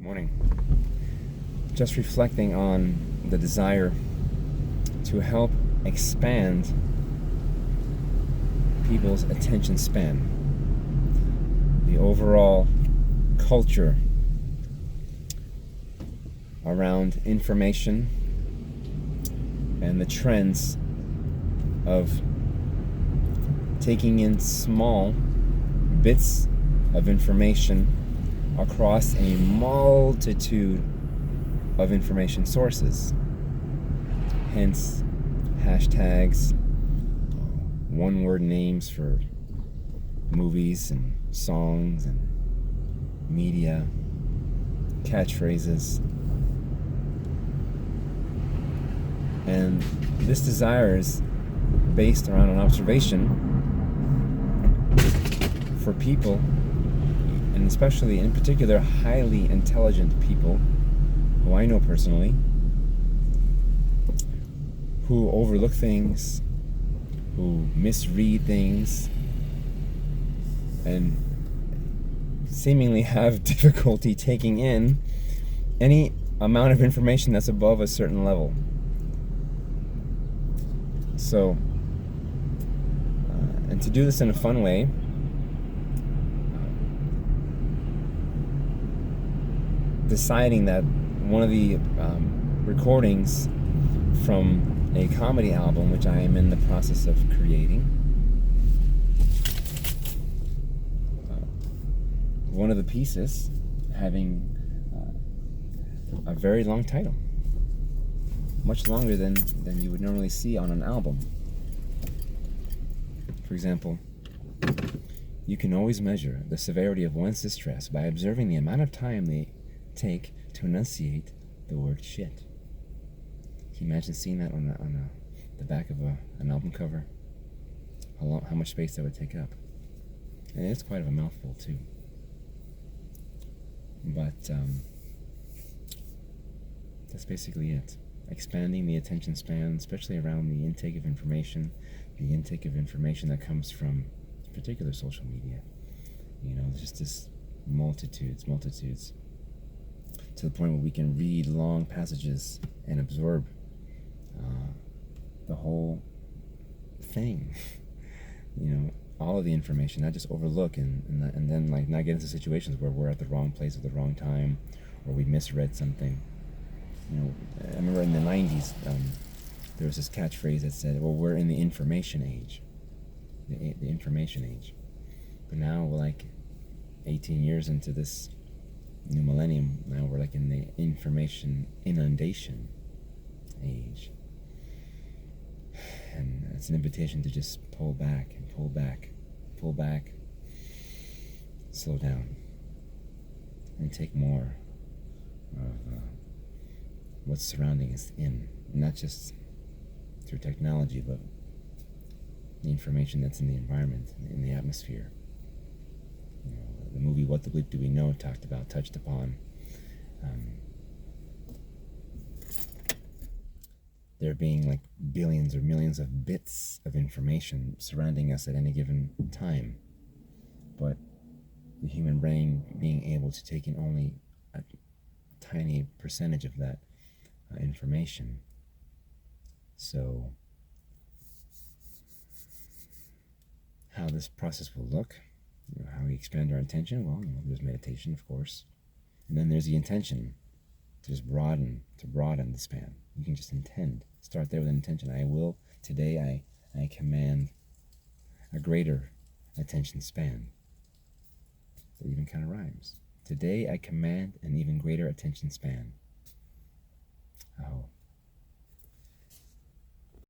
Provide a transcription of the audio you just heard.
Morning. Just reflecting on the desire to help expand people's attention span, the overall culture around information and the trends of taking in small bits of information across a multitude of information sources. Hence, hashtags, one-word names for movies and songs and media, catchphrases. And this desire is based around an observation for people, and especially in particular highly intelligent people who I know personally, who overlook things, who misread things, and seemingly have difficulty taking in any amount of information that's above a certain level. So, and to do this in a fun way, deciding that one of the recordings from a comedy album, which I am in the process of creating, one of the pieces having a very long title, much longer than you would normally see on an album. For example, you can always measure the severity of one's distress by observing the amount of time they take to enunciate the word shit. Can you imagine seeing that on the back of an album cover? How much space that would take up? And it's quite of a mouthful too. But that's basically it. Expanding the attention span, especially around the intake of information that comes from particular social media. You know, just this multitudes, to the point where we can read long passages and absorb the whole thing. You know, all of the information, not just overlook and then like not get into situations where we're at the wrong place at the wrong time, or we misread something. You know, I remember in the 90s, there was this catchphrase that said, well, we're in the information age. The information age. But now we're like 18 years into this new millennium. Now we're like in the information inundation age. And it's an invitation to just pull back, slow down, and take more of what's surrounding us in, not just through technology, but the information that's in the environment, in the atmosphere. You know, the movie What the Bleep Do We Know touched upon there being like billions or millions of bits of information surrounding us at any given time, but the human brain being able to take in only a tiny percentage of that information. So how this process will look, you know, how we expand our attention, well, you know, there's meditation, of course, and then there's the intention to just broaden the span. You can just start there with an intention. Today I command a greater attention span. That even kind of rhymes. Today I command an even greater attention span. Oh,